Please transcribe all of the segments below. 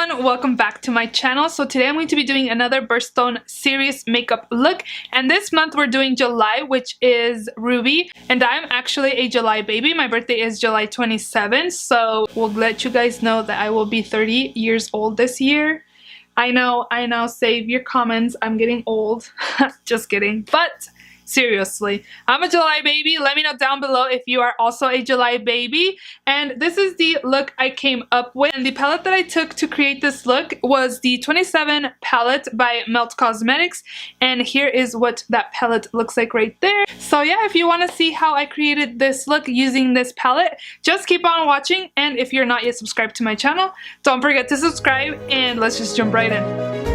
everyone, welcome back to my channel. So today I'm going to be doing another Birthstone serious makeup look, and this month we're doing July, which is Ruby, and I'm actually a July baby. My birthday is July 27th, so we'll let you guys know that I will be 30 years old this year. I know, save your comments, I'm getting old. Just kidding. But seriously, I'm a July baby. Let me know down below if you are also a July baby. And this is the look I came up with. And the palette that I took to create this look was the 27 palette by Melt Cosmetics. And here is what that palette looks like right there. So yeah, if you want to see how I created this look using this palette, just keep on watching. And if you're not yet subscribed to my channel, don't forget to subscribe, and let's just jump right in.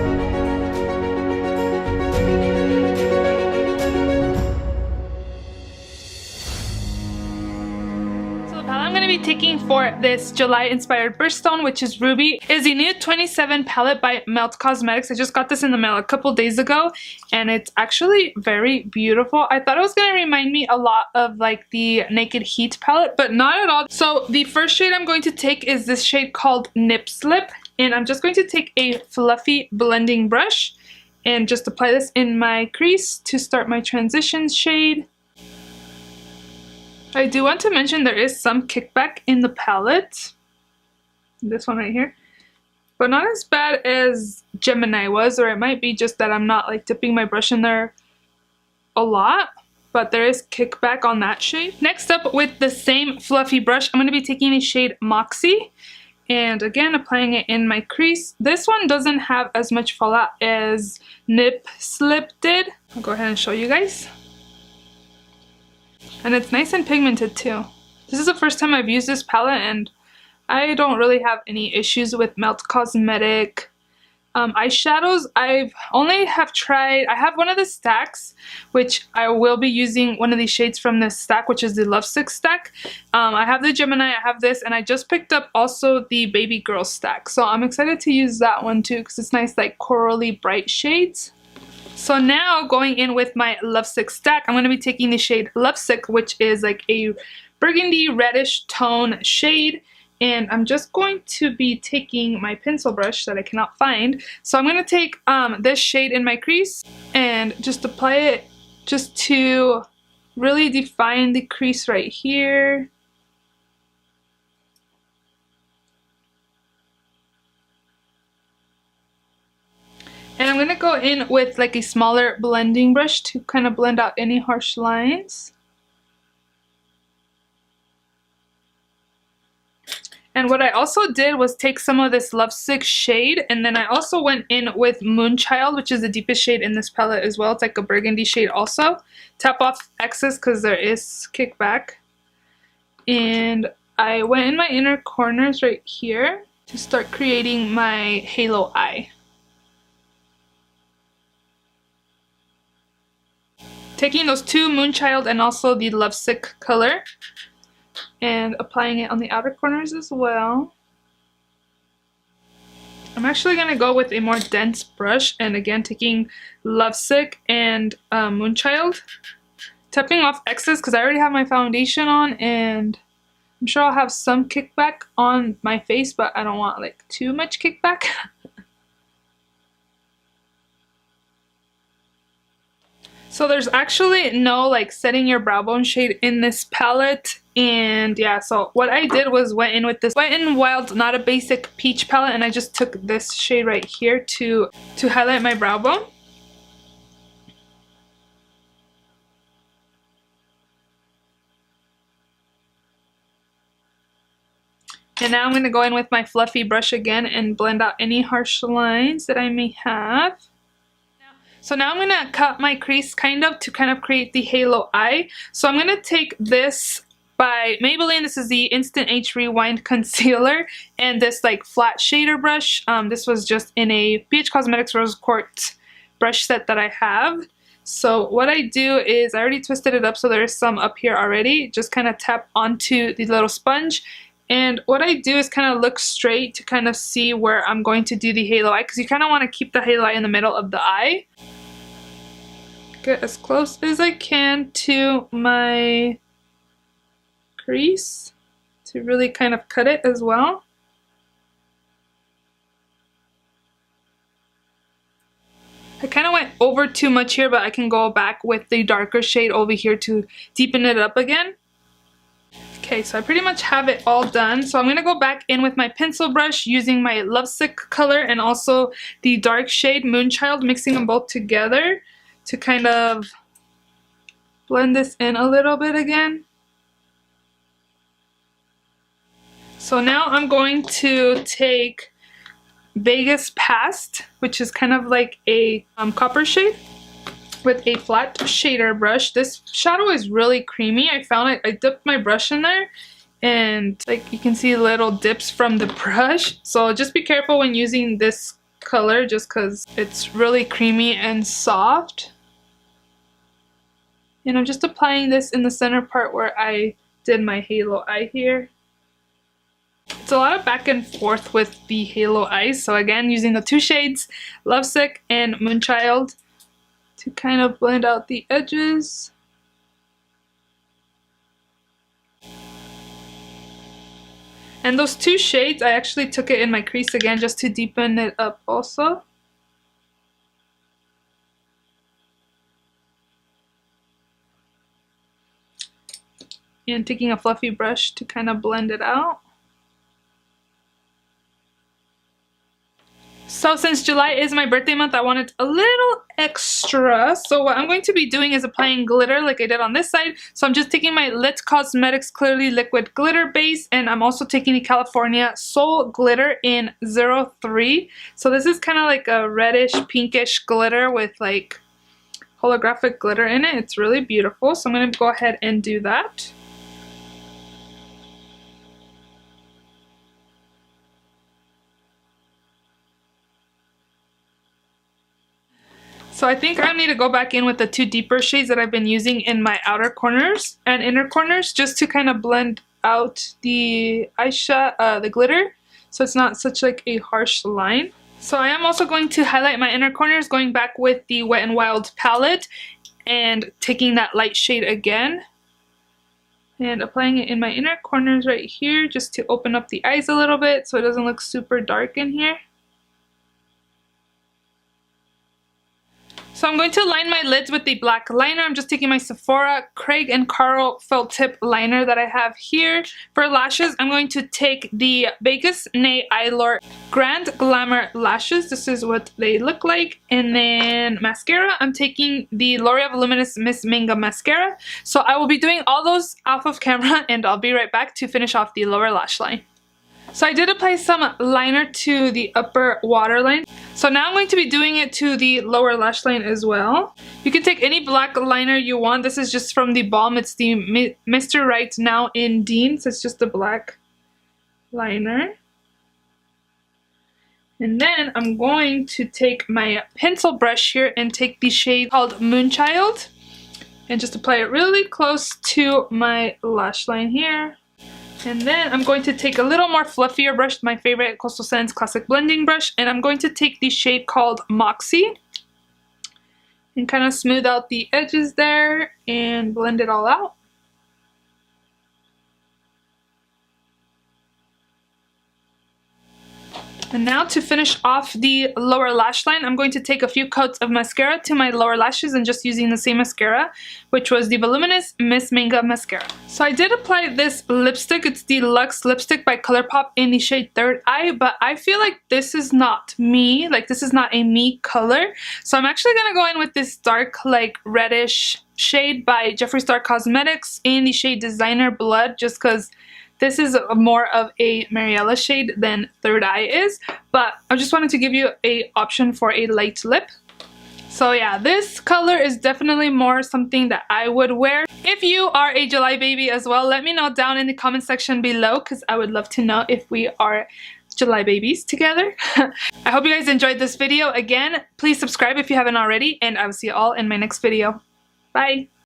I'm going to be taking for this July inspired birthstone, which is Ruby, is the new 27 palette by Melt Cosmetics. I just got this in the mail a couple days ago, and it's actually very beautiful. I thought it was going to remind me a lot of like the Naked Heat palette, but not at all. So the first shade I'm going to take is this shade called Nip Slip, and I'm just going to take a fluffy blending brush and just apply this in my crease to start my transition shade. I do want to mention there is some kickback in the palette, this one right here, but not as bad as Gemini was, or it might be just that I'm not like dipping my brush in there a lot, but there is kickback on that shade. Next up, with the same fluffy brush, I'm going to be taking the shade Moxie, and again applying it in my crease. This one doesn't have as much fallout as Nip Slip did. I'll go ahead and show you guys. And it's nice and pigmented too. This is the first time I've used this palette, and I don't really have any issues with Melt Cosmetic eyeshadows. I have one of the stacks, which I will be using one of these shades from this stack, which is the Lovesick stack. I have the Gemini, I have this, and I just picked up also the Baby Girl stack. So I'm excited to use that one too, because it's nice like corally bright shades. So now going in with my Lovesick stack, I'm going to be taking the shade Lovesick, which is like a burgundy reddish tone shade. And I'm just going to be taking my pencil brush that I cannot find. So I'm going to take this shade in my crease and just apply it just to really define the crease right here. And I'm going to go in with like a smaller blending brush to kind of blend out any harsh lines. And what I also did was take some of this Lovesick shade, and then I also went in with Moonchild, which is the deepest shade in this palette as well. It's like a burgundy shade also. Tap off excess because there is kickback. And I went in my inner corners right here to start creating my halo eye. Taking those two, Moonchild and also the Lovesick color, and applying it on the outer corners as well. I'm actually going to go with a more dense brush, and again taking Lovesick and Moonchild. Tapping off excess because I already have my foundation on, and I'm sure I'll have some kickback on my face, but I don't want like too much kickback. So there's actually no like setting your brow bone shade in this palette, and yeah, so what I did was went in with this Wet n Wild Not a Basic Peach palette, and I just took this shade right here to highlight my brow bone. And now I'm going to go in with my fluffy brush again and blend out any harsh lines that I may have. So now I'm going to cut my crease to create the halo eye. So I'm going to take this by Maybelline. This is the Instant Age Rewind Concealer, and this like flat shader brush. This was just in a BH Cosmetics Rose Quartz brush set that I have. So what I do is I already twisted it up, so there's some up here already. Just kind of tap onto the little sponge. And what I do is kind of look straight to kind of see where I'm going to do the halo eye, because you kind of want to keep the halo eye in the middle of the eye. Get as close as I can to my crease to really kind of cut it as well. I kind of went over too much here, but I can go back with the darker shade over here to deepen it up again. Okay, so I pretty much have it all done. So I'm going to go back in with my pencil brush using my Lovesick color and also the dark shade Moonchild, mixing them both together to kind of blend this in a little bit again. So now I'm going to take Vegas Past, which is kind of like a copper shade, with a flat shader brush. This shadow is really creamy. I found it, I dipped my brush in there and like you can see little dips from the brush. So just be careful when using this color just because it's really creamy and soft. And I'm just applying this in the center part where I did my halo eye here. It's a lot of back and forth with the halo eyes. So again, using the two shades, Lovesick and Moonchild, to kind of blend out the edges. And those two shades, I actually took it in my crease again just to deepen it up also. And taking a fluffy brush to kind of blend it out. So since July is my birthday month, I wanted a little extra. So what I'm going to be doing is applying glitter like I did on this side. So I'm just taking my Lit Cosmetics Clearly Liquid Glitter Base, and I'm also taking the California Soul Glitter in 03. So this is kind of like a reddish pinkish glitter with like holographic glitter in it. It's really beautiful. So I'm going to go ahead and do that. So I think I need to go back in with the two deeper shades that I've been using in my outer corners and inner corners just to kind of blend out the eyeshadow, the glitter, so it's not such like a harsh line. So I am also going to highlight my inner corners, going back with the Wet n Wild palette and taking that light shade again and applying it in my inner corners right here just to open up the eyes a little bit so it doesn't look super dark in here. So I'm going to line my lids with the black liner. I'm just taking my Sephora Craig & Carl felt tip liner that I have here. For lashes, I'm going to take the Vegas Nay Eylure Grand Glamour lashes. This is what they look like. And then mascara, I'm taking the L'Oreal Voluminous Miss Minga mascara. So I will be doing all those off of camera and I'll be right back to finish off the lower lash line. So I did apply some liner to the upper waterline. So now I'm going to be doing it to the lower lash line as well. You can take any black liner you want. This is just from the Balm. It's the Mr. Right Now in Dean. So it's just a black liner. And then I'm going to take my pencil brush here and take the shade called Moonchild and just apply it really close to my lash line here. And then I'm going to take a little more fluffier brush, my favorite Coastal Scents Classic Blending Brush, and I'm going to take the shade called Moxie and kind of smooth out the edges there and blend it all out. And now to finish off the lower lash line, I'm going to take a few coats of mascara to my lower lashes and just using the same mascara, which was the Voluminous Miss Minga mascara. So I did apply this lipstick. It's the Luxe lipstick by ColourPop in the shade Third Eye, but I feel like this is not me. Like this is not a me color. So I'm actually going to go in with this dark like reddish shade by Jeffree Star Cosmetics in the shade Designer Blood, just because this is more of a Mariella shade than Third Eye is, but I just wanted to give you an option for a light lip. So yeah, this color is definitely more something that I would wear. If you are a July baby as well, let me know down in the comment section below because I would love to know if we are July babies together. I hope you guys enjoyed this video. Again, please subscribe if you haven't already, and I will see you all in my next video. Bye!